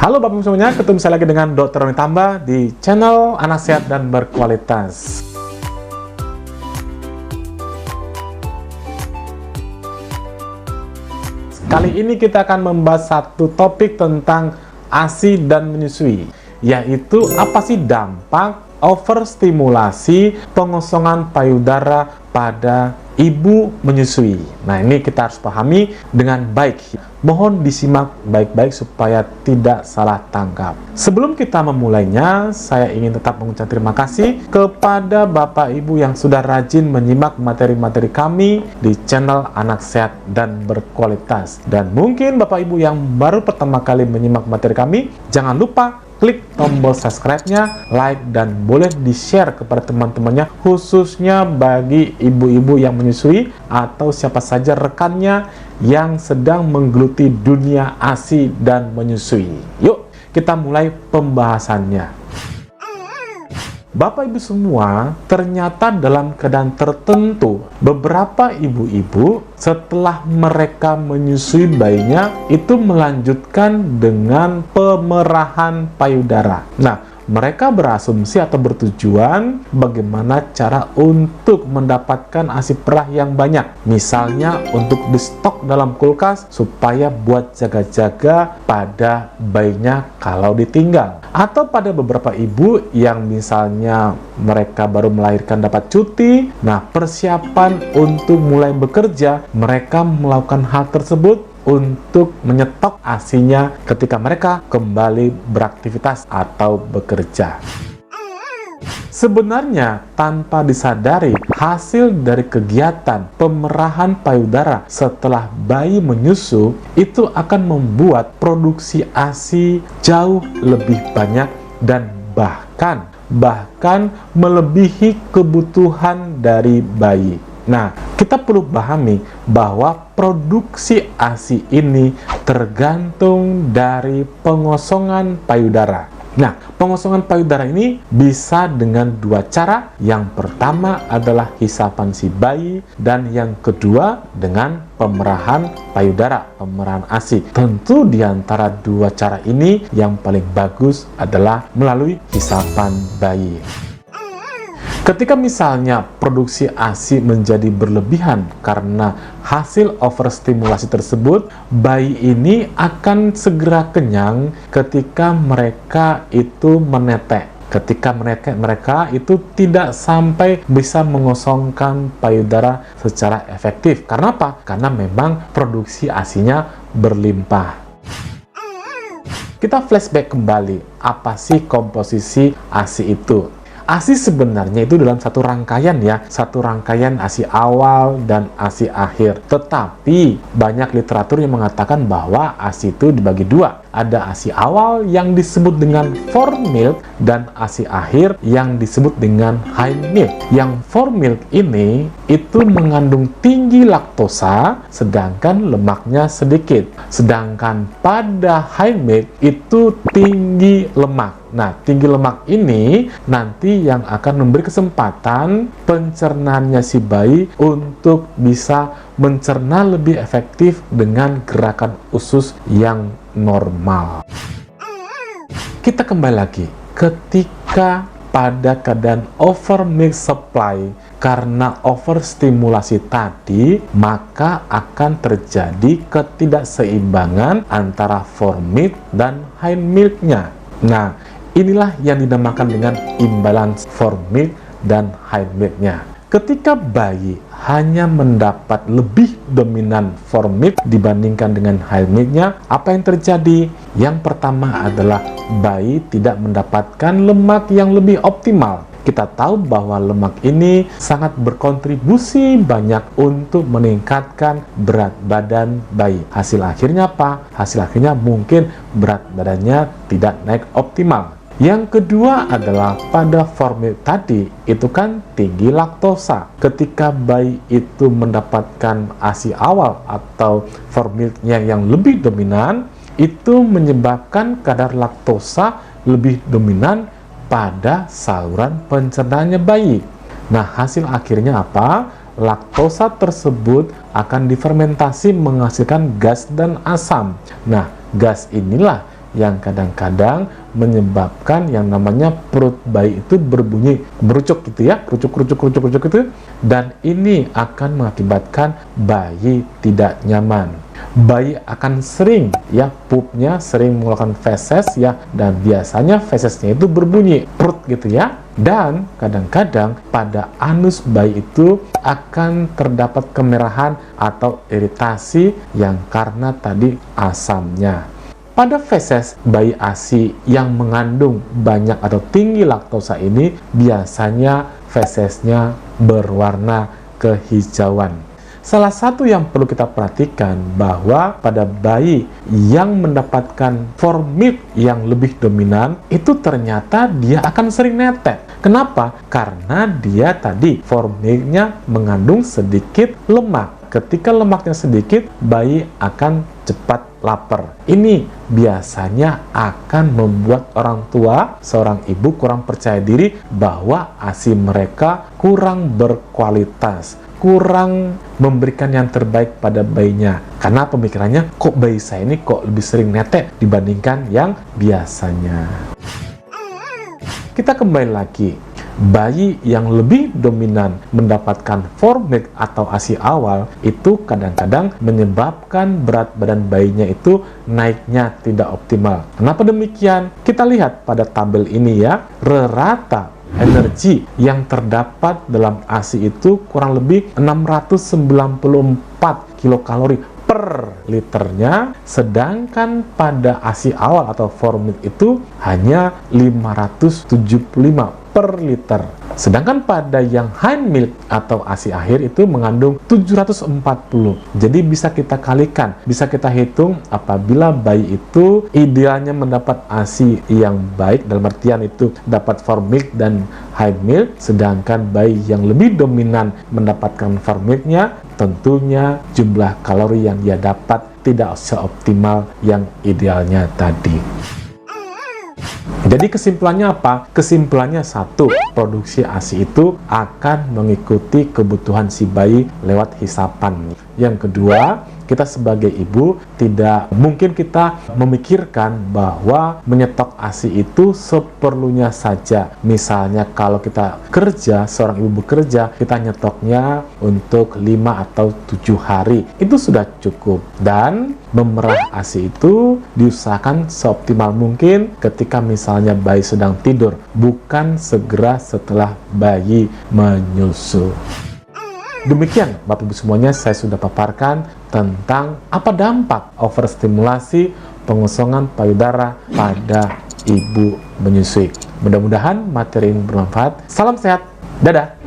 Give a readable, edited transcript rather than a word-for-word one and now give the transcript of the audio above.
Halo Bapak Ibu semuanya, ketemu saya lagi dengan Dr. Roni Tamba di channel Anak Sehat dan Berkualitas. Kali ini kita akan membahas satu topik tentang ASI dan menyusui, yaitu apa sih dampak overstimulasi pengosongan payudara pada ibu menyusui. Nah, ini kita harus pahami dengan baik. Mohon disimak baik-baik supaya tidak salah tangkap. Sebelum kita memulainya, saya ingin tetap mengucapkan terima kasih kepada Bapak Ibu yang sudah rajin menyimak materi-materi kami di channel Anak Sehat dan Berkualitas. Dan mungkin Bapak Ibu yang baru pertama kali menyimak materi kami, jangan lupa klik tombol subscribe-nya, like, dan boleh di-share kepada teman-temannya, khususnya bagi ibu-ibu yang menyusui atau siapa saja rekannya yang sedang menggeluti dunia ASI dan menyusui. Yuk, kita mulai pembahasannya. Bapak Ibu semua, ternyata dalam keadaan tertentu, beberapa ibu-ibu setelah mereka menyusui bayinya itu melanjutkan dengan pemerahan payudara. Nah, mereka berasumsi atau bertujuan bagaimana cara untuk mendapatkan ASI perah yang banyak. Misalnya untuk di stok dalam kulkas supaya buat jaga-jaga pada bayinya kalau ditinggal. Atau pada beberapa ibu yang misalnya mereka baru melahirkan dapat cuti, nah persiapan untuk mulai bekerja, mereka melakukan hal tersebut untuk menyetok ASINya ketika mereka kembali beraktivitas atau bekerja. Sebenarnya tanpa disadari, hasil dari kegiatan pemerahan payudara setelah bayi menyusu itu akan membuat produksi ASI jauh lebih banyak dan bahkan melebihi kebutuhan dari bayi. Nah, kita perlu pahami bahwa produksi ASI ini tergantung dari pengosongan payudara. Nah, pengosongan payudara ini bisa dengan dua cara. Yang pertama adalah hisapan si bayi, dan yang kedua dengan pemerahan payudara, pemerahan ASI. Tentu di antara dua cara ini yang paling bagus adalah melalui hisapan bayi. Ketika misalnya produksi ASI menjadi berlebihan karena hasil overstimulasi tersebut, bayi ini akan segera kenyang ketika mereka itu menetek. Ketika mereka itu tidak sampai bisa mengosongkan payudara secara efektif. Karena apa? Karena memang produksi ASI-nya berlimpah. Kita flashback kembali, apa sih komposisi ASI itu? ASI sebenarnya itu dalam satu rangkaian ya, satu rangkaian ASI awal dan ASI akhir. Tetapi banyak literatur yang mengatakan bahwa ASI itu dibagi dua. Ada ASI awal yang disebut dengan form milk dan ASI akhir yang disebut dengan high milk. Yang form milk ini itu mengandung tinggi laktosa sedangkan lemaknya sedikit. Sedangkan pada high milk itu tinggi lemak. Nah, tinggi lemak ini nanti yang akan memberi kesempatan pencernaannya si bayi untuk bisa mencerna lebih efektif dengan gerakan usus yang normal. Kita kembali lagi, ketika pada keadaan over milk supply karena overstimulasi tadi, maka akan terjadi ketidakseimbangan antara form milk dan high milk-nya. Nah, inilah yang dinamakan dengan imbalance form milk dan high milk-nya. Ketika bayi hanya mendapat lebih dominan form milk dibandingkan dengan high milk-nya, apa yang terjadi? Yang pertama adalah bayi tidak mendapatkan lemak yang lebih optimal. Kita tahu bahwa lemak ini sangat berkontribusi banyak untuk meningkatkan berat badan bayi. Hasil akhirnya apa? Hasil akhirnya mungkin berat badannya tidak naik optimal. Yang kedua adalah pada form milk tadi, itu kan tinggi laktosa. Ketika bayi itu mendapatkan ASI awal atau form milk-nya yang lebih dominan, itu menyebabkan kadar laktosa lebih dominan pada saluran pencernaannya bayi. Nah, hasil akhirnya apa? Laktosa tersebut akan difermentasi menghasilkan gas dan asam. Nah, gas inilah yang kadang-kadang menyebabkan yang namanya perut bayi itu berbunyi berucuk gitu ya, kerucuk itu, dan ini akan mengakibatkan bayi tidak nyaman. Bayi akan sering ya, pupnya sering mengeluarkan feses ya, dan biasanya fesesnya itu berbunyi perut gitu ya. Dan kadang-kadang pada anus bayi itu akan terdapat kemerahan atau iritasi yang karena tadi asamnya. Pada feses bayi ASI yang mengandung banyak atau tinggi laktosa ini, biasanya fesesnya berwarna kehijauan. Salah satu yang perlu kita perhatikan bahwa pada bayi yang mendapatkan formil yang lebih dominan, itu ternyata dia akan sering netek. Kenapa? Karena dia tadi formilnya mengandung sedikit lemak. Ketika lemaknya sedikit, bayi akan cepat lapar. Ini biasanya akan membuat orang tua, seorang ibu kurang percaya diri bahwa ASI mereka kurang berkualitas, kurang memberikan yang terbaik pada bayinya. Karena pemikirannya, kok bayi saya ini kok lebih sering netek dibandingkan yang biasanya. Kita kembali lagi. Bayi yang lebih dominan mendapatkan formil atau ASI awal itu kadang-kadang menyebabkan berat badan bayinya itu naiknya tidak optimal. Kenapa demikian? Kita lihat pada tabel ini ya, rata energi yang terdapat dalam ASI itu kurang lebih 694 kilokalori per liternya, sedangkan pada ASI awal atau formil itu hanya 575 per liter. Sedangkan pada yang high milk atau ASI akhir itu mengandung 740. Jadi bisa kita kalikan, bisa kita hitung apabila bayi itu idealnya mendapat ASI yang baik, dalam artian itu dapat formil dan high milk, sedangkan bayi yang lebih dominan mendapatkan formilnya, tentunya jumlah kalori yang dia dapat tidak seoptimal yang idealnya tadi. Jadi kesimpulannya apa? Kesimpulannya satu, produksi ASI itu akan mengikuti kebutuhan si bayi lewat hisapan. Yang kedua, kita sebagai ibu tidak mungkin kita memikirkan bahwa menyetok ASI itu seperlunya saja. Misalnya kalau kita kerja, seorang ibu bekerja, kita nyetoknya untuk 5 atau 7 hari. Itu sudah cukup. Dan memerah ASI itu diusahakan seoptimal mungkin ketika misalnya bayi sedang tidur, bukan segera setelah bayi menyusu. Demikian Bapak Ibu semuanya, saya sudah paparkan tentang apa dampak overstimulasi pengosongan payudara pada ibu menyusui. Mudah-mudahan materi ini bermanfaat. Salam sehat, dadah!